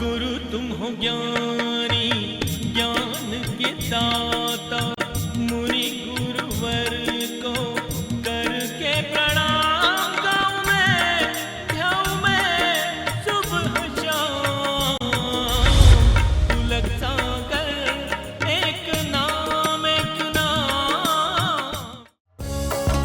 गुरु तुम हो ज्ञानी ज्ञान के दाता, मुनि गुरुवर को करके प्रणाम गाऊं मैं, ध्याऊं मैं सुबह शाम। पुलक सागर एक नाम एक नाम।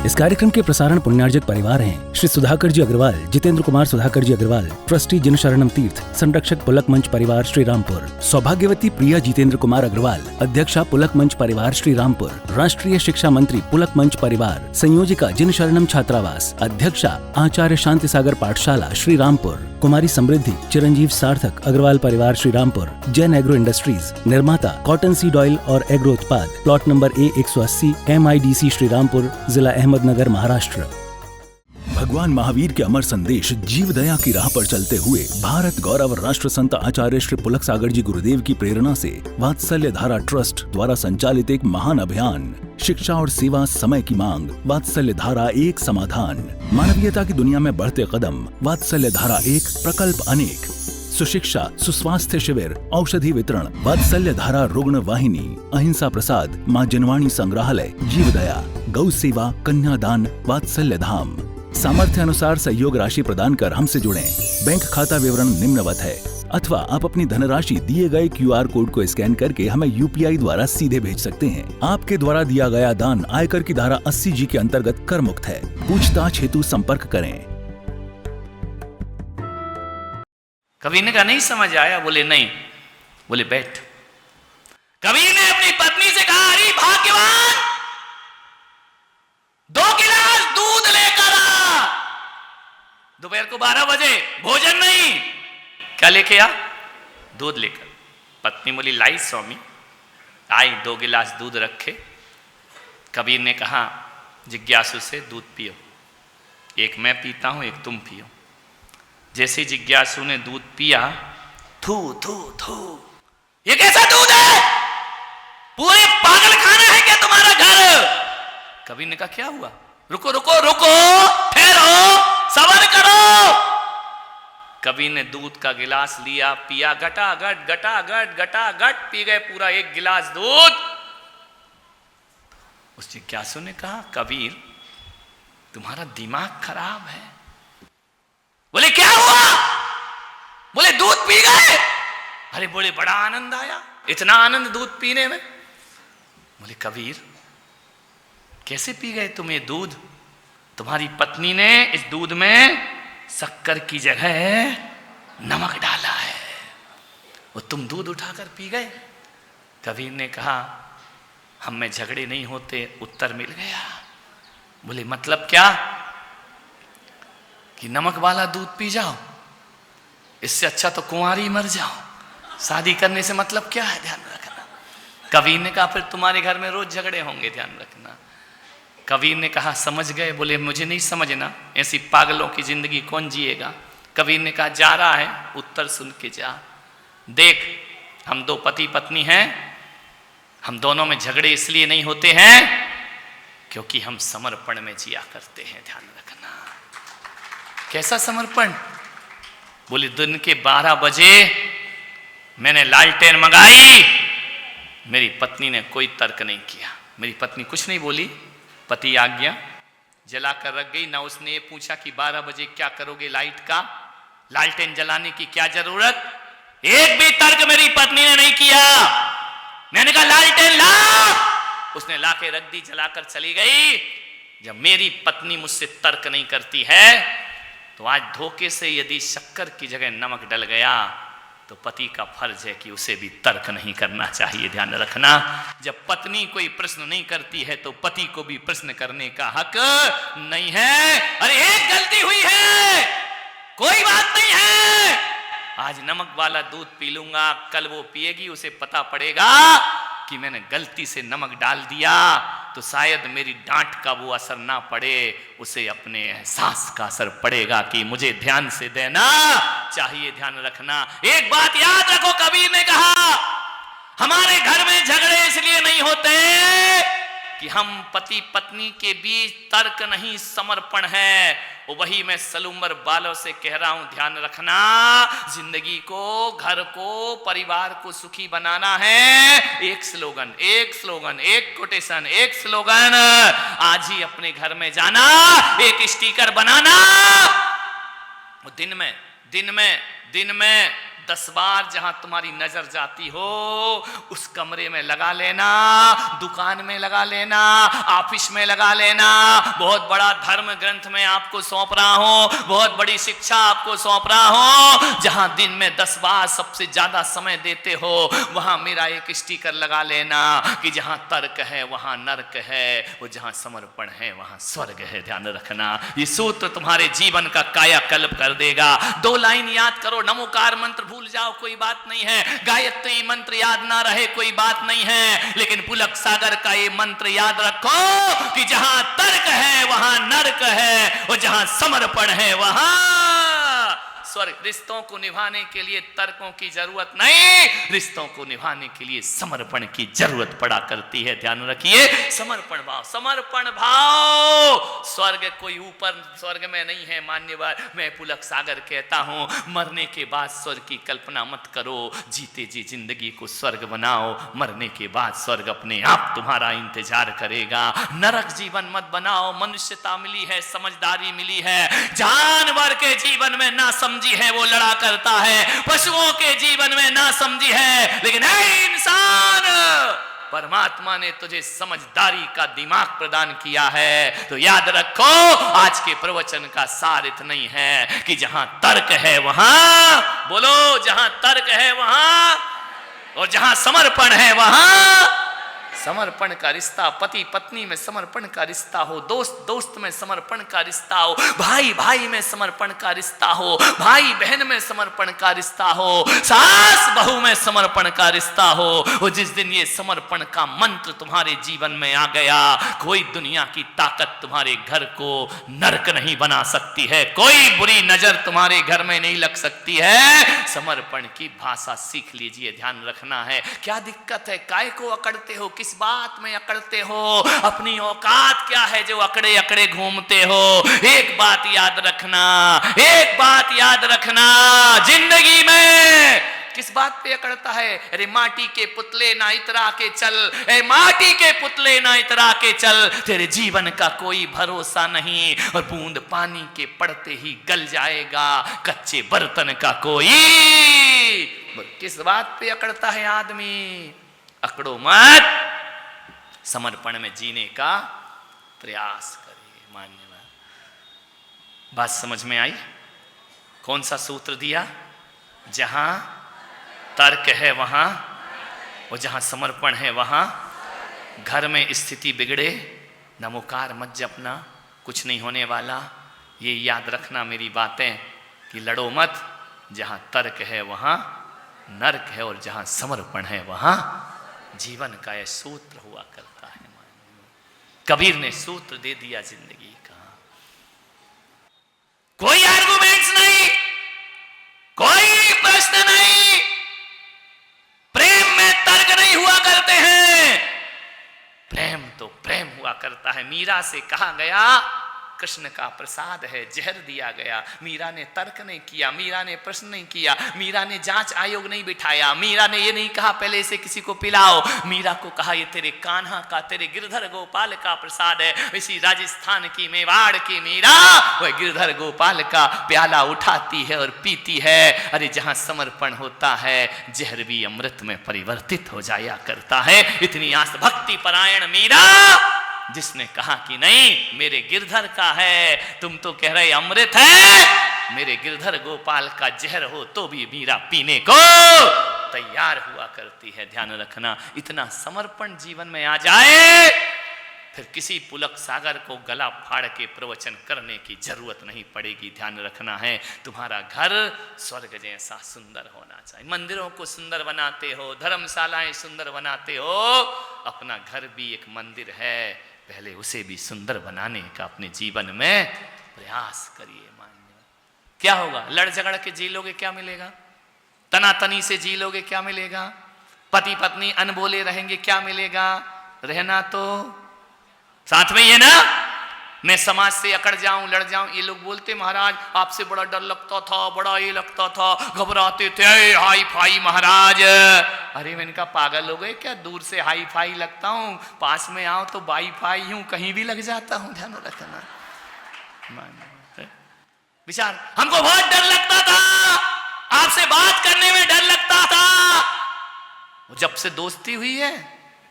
इस कार्यक्रम के प्रसारण पुण्यार्जक परिवार हैं श्री सुधाकर जी अग्रवाल, जितेंद्र कुमार सुधाकर जी अग्रवाल, ट्रस्टी जिन शरणम तीर्थ, संरक्षक पुलक मंच परिवार श्री रामपुर, सौभाग्यवती प्रिया जितेंद्र कुमार अग्रवाल, अध्यक्षा पुलक मंच परिवार श्री रामपुर, राष्ट्रीय शिक्षा मंत्री पुलक मंच परिवार, संयोजिका जिन शरणम छात्रावास, अध्यक्षा आचार्य शांति सागर पाठशाला श्री रामपुर, कुमारी समृद्धि चिरंजीव सार्थक अग्रवाल परिवार श्री रामपुर, जैन एग्रो इंडस्ट्रीज, निर्माता कॉटन सीड ऑयल और एग्रो उत्पाद, plot number A180, MIDC Shri Rampur, जिला अहमदनगर, महाराष्ट्र। भगवान महावीर के अमर संदेश जीव दया की राह पर चलते हुए भारत गौरव राष्ट्र संत आचार्य श्री पुलक सागर जी गुरुदेव की प्रेरणा से वात्सल्य धारा ट्रस्ट द्वारा संचालित एक महान अभियान, शिक्षा और सेवा समय की मांग, वात्सल्य धारा एक समाधान, मानवीयता की दुनिया में बढ़ते कदम, वात्सल्य धारा एक प्रकल्प अनेक, सुशिक्षा सुस्वास्थ्य शिविर, औषधि वितरण, वात्सल्य धारा रुग्ण वाहिनी, अहिंसा प्रसाद, माँ जनवाणी संग्रहालय, जीव दया, गौ सेवा, कन्यादान, वात्सल्य धाम। सामर्थ्य अनुसार सहयोग राशि प्रदान कर हमसे जुड़ें। बैंक खाता विवरण निम्नवत है, अथवा आप अपनी धनराशि दिए गए QR कोड को स्कैन करके हमें UPI द्वारा सीधे भेज सकते हैं। आपके द्वारा दिया गया दान आयकर की धारा 80G के अंतर्गत कर मुक्त है। पूछताछ हेतु संपर्क करें। कबीर ने कहा नहीं समझ आया। बोले नहीं। बोले बैठ। कबीर ने अपनी पत्नी से कहा अरे भाग्यवान, 2 गिलास दूध लेकर आ। दोपहर को 12 बजे, भोजन नहीं। क्या लेके आ? दूध लेकर। पत्नी बोली लाई स्वामी। आई, 2 गिलास दूध रखे। कबीर ने कहा जिज्ञासु से दूध पियो, एक मैं पीता हूं एक तुम पियो। जैसे जिज्ञासु ने दूध पिया, थू थू थू, ये कैसा दूध है? पूरे पागल खाना है क्या तुम्हारा घर? कबीर ने कहा क्या हुआ? रुको रुको रुको, ठहरो, सबर करो। कबीर ने दूध का गिलास लिया, पिया, गटागट गटागट गटागट पी गए पूरा 1 गिलास दूध। उस जिज्ञासु ने कहा कबीर तुम्हारा दिमाग खराब है। बोले क्या हुआ? बोले दूध पी गए। अरे बोले बड़ा आनंद आया, इतना आनंद दूध पीने में। बोले कबीर कैसे पी गए तुम ये दूध? तुम्हारी पत्नी ने इस दूध में शक्कर की जगह नमक डाला है, वो तुम दूध उठाकर पी गए। कबीर ने कहा हम में झगड़े नहीं होते। उत्तर मिल गया। बोले मतलब क्या? कि नमक वाला दूध पी जाओ, इससे अच्छा तो कुंवारी मर जाओ। शादी करने से मतलब क्या है? ध्यान रखना। कबीर ने कहा फिर तुम्हारे घर में रोज झगड़े होंगे, ध्यान रखना। कबीर ने कहा समझ गए। बोले मुझे नहीं समझना, ऐसी पागलों की जिंदगी कौन जिएगा। कबीर ने कहा जा रहा है, उत्तर सुन के जा। देख हम 2 पति पत्नी हैं, हम दोनों में झगड़े इसलिए नहीं होते हैं क्योंकि हम समर्पण में जिया करते हैं। ध्यान रखना। कैसा समर्पण? बोले दिन के 12 बजे मैंने लालटेन मंगाई, मेरी पत्नी ने कोई तर्क नहीं किया। मेरी पत्नी कुछ नहीं बोली, पति आ गया, जलाकर रख गई। ना उसने ये पूछा कि 12 बजे क्या करोगे लाइट का, लालटेन जलाने की क्या जरूरत। एक भी तर्क मेरी पत्नी ने नहीं किया। मैंने कहा लालटेन ला, उसने लाके रख दी, जलाकर चली गई। जब मेरी पत्नी मुझसे तर्क नहीं करती है तो आज धोखे से यदि शक्कर की जगह नमक डल गया तो पति का फर्ज है कि उसे भी तर्क नहीं करना चाहिए। ध्यान रखना। जब पत्नी कोई प्रश्न नहीं करती है तो पति को भी प्रश्न करने का हक नहीं है। अरे एक गलती हुई है, कोई बात नहीं है, आज नमक वाला दूध पी लूंगा, कल वो पिएगी, उसे पता पड़ेगा कि मैंने गलती से नमक डाल दिया, तो शायद मेरी डांट का वो असर ना पड़े, उसे अपने एहसास का असर पड़ेगा कि मुझे ध्यान से देना चाहिए। ध्यान रखना। एक बात याद रखो, कबीर ने कहा हमारे घर में झगड़े इसलिए नहीं होते कि हम पति पत्नी के बीच तर्क नहीं, समर्पण है। वही मैं सलूम्बर बालों से कह रहा हूं, ध्यान रखना। जिंदगी को, घर को, परिवार को सुखी बनाना है। एक स्लोगन, एक स्लोगन, एक कोटेशन, एक स्लोगन। आज ही अपने घर में जाना, एक स्टिकर बनाना, दिन में 10 बार जहां तुम्हारी नजर जाती हो उस कमरे में लगा लेना, दुकान में लगा लेना, ऑफिस में लगा लेना। बहुत बड़ा धर्म ग्रंथ में आपको सौंप रहा हूं, बहुत बड़ी शिक्षा आपको सौंप रहा हूं। जहां दिन में 10 बार सबसे ज्यादा समय देते हो वहां मेरा एक स्टिकर लगा लेना कि जहां तर्क है वहां नर्क है, वो जहां समर्पण है वहां स्वर्ग है। ध्यान रखना, ये सूत्र तुम्हारे जीवन का कायाकल्प कर देगा। 2 लाइन याद करो, नमोकार मंत्र भूल जाओ कोई बात नहीं है, गायत्री मंत्र याद ना रहे कोई बात नहीं है, लेकिन पुलक सागर का ये मंत्र याद रखो कि जहां तर्क है वहां नर्क है, और जहां समर्पण है वहां स्वर्ग। रिश्तों को निभाने के लिए तर्कों की जरूरत नहीं, रिश्तों को निभाने के लिए समर्पण की जरूरत पड़ा करती है। ध्यान रखिए, समर्पण भाव, समर्पण भाव। स्वर्ग कोई ऊपर स्वर्ग में नहीं है मान्यवर। मैं पुलक सागर कहता हूं, मरने के बाद स्वर्ग की कल्पना मत करो, जीते जी जिंदगी को स्वर्ग बनाओ। मरने के बाद स्वर्ग अपने आप तुम्हारा इंतजार करेगा। नरक जीवन मत बनाओ। मनुष्यता मिली है, समझदारी मिली है। जानवर के जीवन में ना समझी है वो लड़ा करता है, पशुओं के जीवन में ना समझी है, लेकिन ऐ इंसान, परमात्मा ने तुझे समझदारी का दिमाग प्रदान किया है। तो याद रखो, आज के प्रवचन का सार इतना ही है कि जहां तर्क है वहां, बोलो, जहां तर्क है वहां, और जहां समर्पण है वहां समर्पण का रिश्ता। पति पत्नी में समर्पण का रिश्ता हो, दोस्त दोस्त में समर्पण का रिश्ता हो, भाई भाई में समर्पण का रिश्ता हो, भाई बहन में समर्पण का रिश्ता हो, सास बहू में समर्पण का रिश्ता हो। और जिस दिन ये समर्पण का मंत्र तुम्हारे जीवन में आ गया, कोई दुनिया की ताकत तुम्हारे घर को नरक नहीं बना सकती है, कोई बुरी नजर तुम्हारे घर में नहीं लग सकती है। समर्पण की भाषा सीख लीजिए। ध्यान रखना है, क्या दिक्कत है, काय को अकड़ते हो, किस बात में अकड़ते हो, अपनी औकात क्या है जो अकड़े अकड़े घूमते हो। एक बात याद रखना, एक बात याद रखना, जिंदगी में किस बात पे अकड़ता है? अरे माटी के पुतले ना इतरा के चल, ए माटी के पुतले ना इतरा के चल, तेरे जीवन का कोई भरोसा नहीं, और बूंद पानी के पड़ते ही गल जाएगा कच्चे बर्तन का कोई। किस बात पे अकड़ता है आदमी? अकड़ो मत, समर्पण में जीने का प्रयास करिए। मान्यवर, बात समझ में आई? कौन सा सूत्र दिया? जहां तर्क है वहां, और जहां समर्पण है वहां घर में स्थिति बिगड़े, नमोकार मत जपना, कुछ नहीं होने वाला। ये याद रखना मेरी बातें कि लड़ो मत। जहां तर्क है वहां नर्क है, और जहां समर्पण है वहां जीवन का यह सूत्र हुआ करता है। कबीर ने सूत्र दे दिया जिंदगी का। कोई आर्गुमेंट्स नहीं, कोई प्रश्न नहीं, प्रेम में तर्क नहीं हुआ करते हैं, प्रेम तो प्रेम हुआ करता है। मीरा से कहा गया कृष्ण का प्रसाद है, जहर दिया गया। मीरा ने तर्क नहीं किया, मीरा ने प्रश्न नहीं किया, मीरा ने जांच आयोग नहीं बिठाया, मीरा ने ये नहीं कहा पहले इसे किसी को पिलाओ। मीरा को कहा ये तेरे कान्हा का, तेरे गिरधर गोपाल का प्रसाद है। इसी राजस्थान की मेवाड़ की मीरा वह गिरधर गोपाल का प्याला उठाती है और पीती है। अरे जहां समर्पण होता है जहर भी अमृत में परिवर्तित हो जाया करता है। इतनी आस भक्ति परायण मीरा, जिसने कहा कि नहीं मेरे गिरधर का है, तुम तो कह रहे अमृत है, मेरे गिरधर गोपाल का जहर हो तो भी मीरा पीने को तैयार हुआ करती है। ध्यान रखना, इतना समर्पण जीवन में आ जाए फिर किसी पुलक सागर को गला फाड़ के प्रवचन करने की जरूरत नहीं पड़ेगी। ध्यान रखना है, तुम्हारा घर स्वर्ग जैसा सुंदर होना चाहिए। मंदिरों को सुंदर बनाते हो, धर्मशालाएं सुंदर बनाते हो, अपना घर भी एक मंदिर है, पहले उसे भी सुंदर बनाने का अपने जीवन में प्रयास करिए। मान्य क्या होगा? लड़ झगड़ के जी लोगे, क्या मिलेगा? तनातनी से जी लोगे, क्या मिलेगा? पति पत्नी अनबोले रहेंगे, क्या मिलेगा? रहना तो साथ में ही है ना, मैं समाज से अकड़ जाऊं, लड़ जाऊं। ये लोग बोलते महाराज आपसे बड़ा डर लगता था, बड़ा ये लगता था, घबराते थे, हाई फाई महाराज। अरे मैंने कहा पागल हो गए क्या, दूर से हाई फाई लगता हूं, पास में आओ तो बाई फाई हूं, कहीं भी लग जाता हूं। ध्यान रखना विचार, हमको बहुत डर लगता था, आपसे बात करने में डर लगता था। जब से दोस्ती हुई है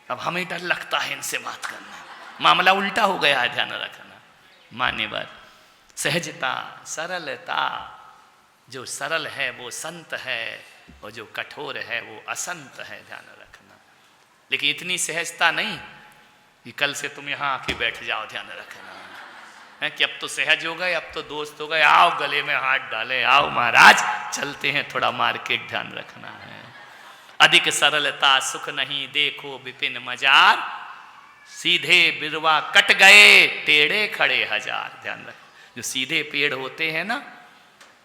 अब हमें डर लगता है इनसे बात करना। मामला उल्टा हो गया है, ध्यान रखना। मान्यवर, सहजता, सरलता, जो सरल है वो संत है और जो कठोर है वो असंत है, ध्यान रखना। लेकिन इतनी सहजता नहीं कि कल से तुम यहां आके बैठ जाओ, ध्यान रखना है कि अब तो सहज हो गए, अब तो दोस्त हो गए, आओ गले में हाथ डाले, आओ महाराज चलते हैं थोड़ा मार्केट, ध्यान रखना है। अधिक सरलता सुख नहीं देखो विपिन मजार, सीधे बिरवा कट गए टेढ़े खड़े हजार। ध्यान रख, जो सीधे पेड़ होते हैं ना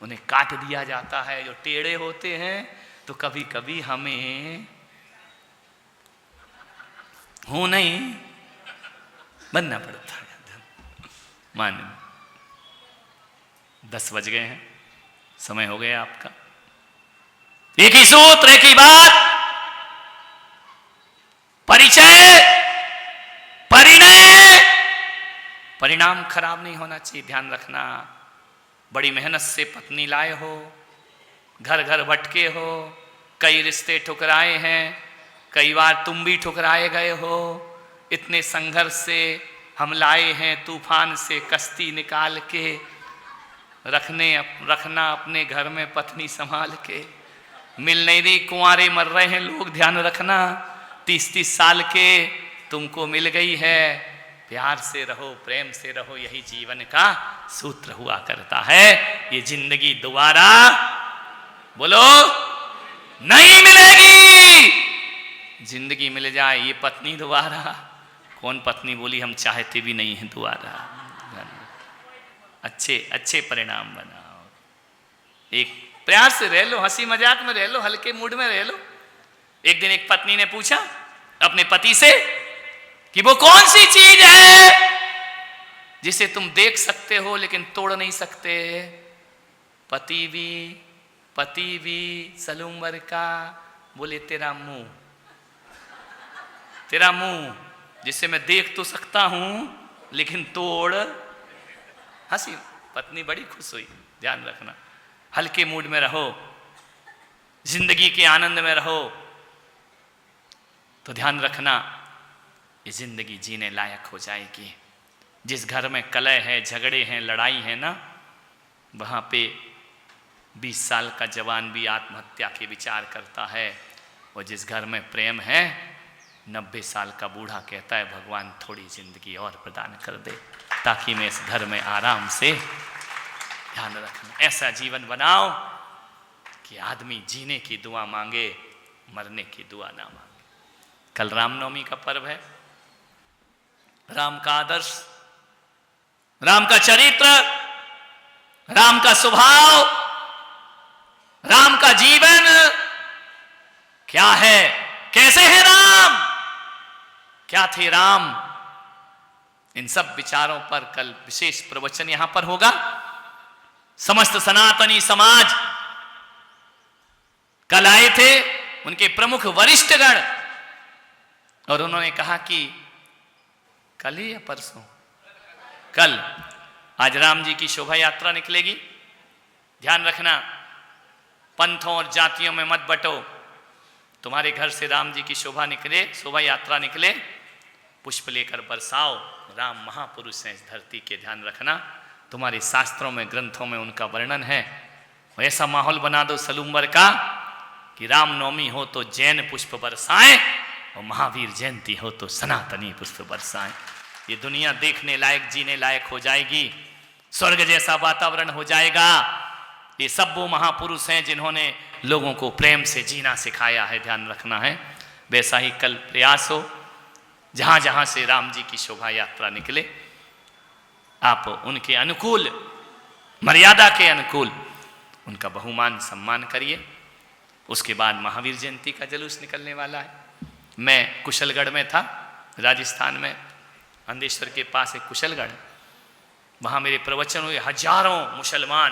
उन्हें काट दिया जाता है, जो टेढ़े होते हैं तो कभी कभी हमें हो नहीं बनना पड़ता है। मान 10 बज गए हैं, समय हो गया आपका। एक ही सूत्र, एक ही बात, परिचय परिणय, परिणाम खराब नहीं होना चाहिए, ध्यान रखना। बड़ी मेहनत से पत्नी लाए हो, घर घर भटके हो, कई रिश्ते ठुकराए हैं, कई बार तुम भी ठुकराए गए हो। इतने संघर्ष से हम लाए हैं तूफान से कश्ती निकाल के, रखना अपने घर में पत्नी संभाल के। मिल नहीं रही, कुंवारे मर रहे हैं लोग, ध्यान रखना। 30-30 साल के तुमको मिल गई है, प्यार से रहो, प्रेम से रहो, यही जीवन का सूत्र हुआ करता है। ये जिंदगी दोबारा बोलो नहीं मिलेगी। जिंदगी मिल जाए, ये पत्नी दोबारा, कौन पत्नी बोली हम चाहते भी नहीं हैं दोबारा। अच्छे अच्छे परिणाम बनाओ, एक प्रयास से रह लो, हंसी मजाक में रह लो, हल्के मूड में रह लो। एक दिन एक पत्नी ने पूछा अपने पति से कि वो कौन सी चीज है जिसे तुम देख सकते हो लेकिन तोड़ नहीं सकते। पति भी सलूमर का बोले तेरा मुंह, तेरा मुंह जिसे मैं देख तो सकता हूं लेकिन तोड़। हंसी, पत्नी बड़ी खुश हुई। ध्यान रखना, हल्के मूड में रहो, जिंदगी के आनंद में रहो, तो ध्यान रखना ये जिंदगी जीने लायक हो जाएगी। जिस घर में कलह है, झगड़े हैं, लड़ाई है ना, वहाँ पे 20 साल का जवान भी आत्महत्या के विचार करता है, और जिस घर में प्रेम है 90 साल का बूढ़ा कहता है भगवान थोड़ी जिंदगी और प्रदान कर दे ताकि मैं इस घर में आराम से। ध्यान रखना, ऐसा जीवन बनाओ कि आदमी जीने की दुआ मांगे, मरने की दुआ ना मांगे। कल रामनवमी का पर्व है। राम का आदर्श, राम का चरित्र, राम का स्वभाव, राम का जीवन क्या है, कैसे है राम, क्या थे राम, इन सब विचारों पर कल विशेष प्रवचन यहां पर होगा। समस्त सनातनी समाज कल आए थे, उनके प्रमुख वरिष्ठगण, और उन्होंने कहा कि कल ही या परसों, कल, आज राम जी की शोभा यात्रा निकलेगी। ध्यान रखना, पंथों और जातियों में मत बटो। तुम्हारे घर से राम जी की शोभा निकले, शोभा यात्रा निकले, पुष्प लेकर बरसाओ। राम महापुरुष हैं इस धरती के, ध्यान रखना। तुम्हारे शास्त्रों में, ग्रंथों में उनका वर्णन है। ऐसा माहौल बना दो सलूम्बर का कि रामनवमी हो तो जैन पुष्प बरसाएं और महावीर जयंती हो तो सनातनी पुष्प बरसाएं। ये दुनिया देखने लायक, जीने लायक हो जाएगी, स्वर्ग जैसा वातावरण हो जाएगा। ये सब वो महापुरुष हैं जिन्होंने लोगों को प्रेम से जीना सिखाया है, ध्यान रखना है। वैसा ही कल प्रयास हो, जहां जहां से राम जी की शोभा यात्रा निकले, आप उनके अनुकूल, मर्यादा के अनुकूल उनका बहुमान सम्मान करिए। उसके बाद महावीर जयंती का जुलूस निकलने वाला है। मैं कुशलगढ़ में था, राजस्थान में, अंधेश्वर के पास एक कुशलगढ़, वहां मेरे प्रवचन हुए, हजारों मुसलमान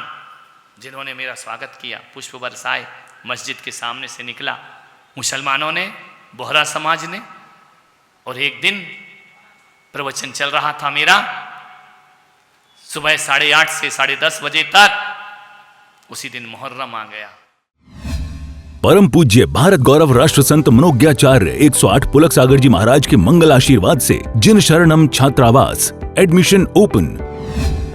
जिन्होंने मेरा स्वागत किया, पुष्प बरसाए, मस्जिद के सामने से निकला मुसलमानों ने, बोहरा समाज ने। और एक दिन प्रवचन चल रहा था मेरा, सुबह 8:30 से 10:30 बजे तक। उसी दिन मुहर्रम आ गया। परम पूज्य भारत गौरव राष्ट्र संत मनोज्ञाचार्य 108 पुलक सागर जी महाराज के मंगल आशीर्वाद से जिन शरणम छात्रावास, एडमिशन ओपन।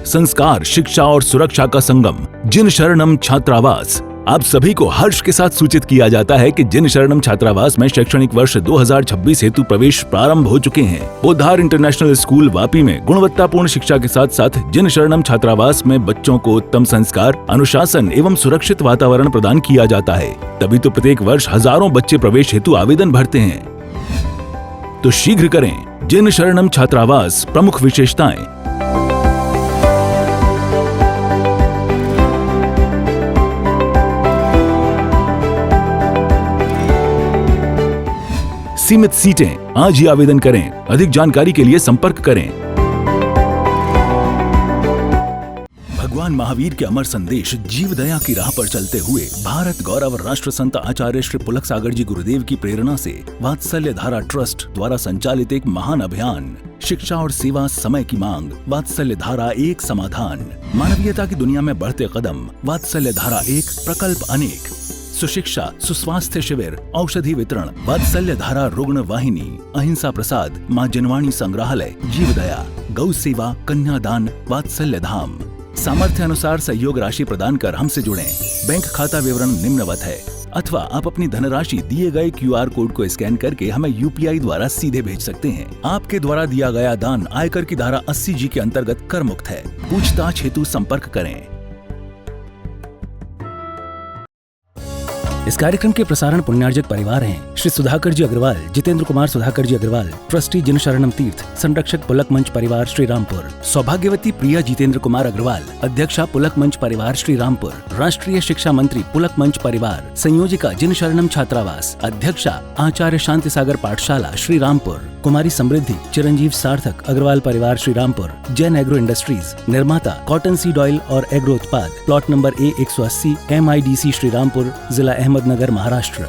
संस्कार, शिक्षा और सुरक्षा का संगम जिन शरणम छात्रावास। आप सभी को हर्ष के साथ सूचित किया जाता है कि जिन शरणम छात्रावास में शैक्षणिक वर्ष 2026 हेतु प्रवेश प्रारंभ हो चुके हैं। बोधार इंटरनेशनल स्कूल वापी में गुणवत्तापूर्ण शिक्षा के साथ साथ जिन शरणम छात्रावास में बच्चों को उत्तम संस्कार, अनुशासन एवं सुरक्षित वातावरण प्रदान किया जाता है। तभी तो प्रत्येक वर्ष हजारों बच्चे प्रवेश हेतु आवेदन भरते हैं। तो शीघ्र करें। जिन शरणम छात्रावास, प्रमुख विशेषताएं। सीमित सीटें, आज ही आवेदन करें। अधिक जानकारी के लिए संपर्क करें। भगवान महावीर के अमर संदेश जीव दया की राह पर चलते हुए भारत गौरव राष्ट्र संत आचार्य श्री पुलक सागर जी गुरुदेव की प्रेरणा से वात्सल्य धारा ट्रस्ट द्वारा संचालित एक महान अभियान, शिक्षा और सेवा समय की मांग, वात्सल्य धारा एक समाधान। मानवीयता की दुनिया में बढ़ते कदम, वात्सल्य धारा एक प्रकल्प अनेक। सुशिक्षा, सुस्वास्थ्य शिविर, औषधि वितरण, वात्सल्य धारा रुग्ण वाहिनी, अहिंसा प्रसाद, माँ जनवाणी संग्रहालय, जीव दया, गौ सेवा, कन्यादान, वात्सल्य धाम। सामर्थ्य अनुसार सहयोग राशि प्रदान कर हमसे जुड़ें। बैंक खाता विवरण निम्नवत है, अथवा आप अपनी धनराशि दिए गए QR कोड को स्कैन करके हमें UPI द्वारा सीधे भेज सकते हैं। आपके द्वारा दिया गया दान आयकर की धारा 80G के अंतर्गत कर मुक्त है। पूछताछ हेतु संपर्क करें। इस कार्यक्रम के प्रसारण पुण्यार्जक परिवार हैं श्री सुधाकर जी अग्रवाल, जितेंद्र कुमार सुधाकर जी अग्रवाल, ट्रस्टी जिन शरणम तीर्थ, संरक्षक पुलक मंच परिवार श्री रामपुर, सौभाग्यवती प्रिया जितेंद्र कुमार अग्रवाल, अध्यक्षा पुलक मंच परिवार श्री रामपुर, राष्ट्रीय शिक्षा मंत्री पुलक मंच परिवार, संयोजिका जिन शरणम छात्रावास, अध्यक्षा आचार्य शांति सागर पाठशाला श्री रामपुर, कुमारी समृद्धि चिरंजीव सार्थक अग्रवाल परिवार श्री रामपुर, जैन एग्रो इंडस्ट्रीज, निर्माता कॉटन सीड ऑयल और एग्रो उत्पाद, plot number A180 MIDC Shri Rampur, जिला अहमदनगर, महाराष्ट्र।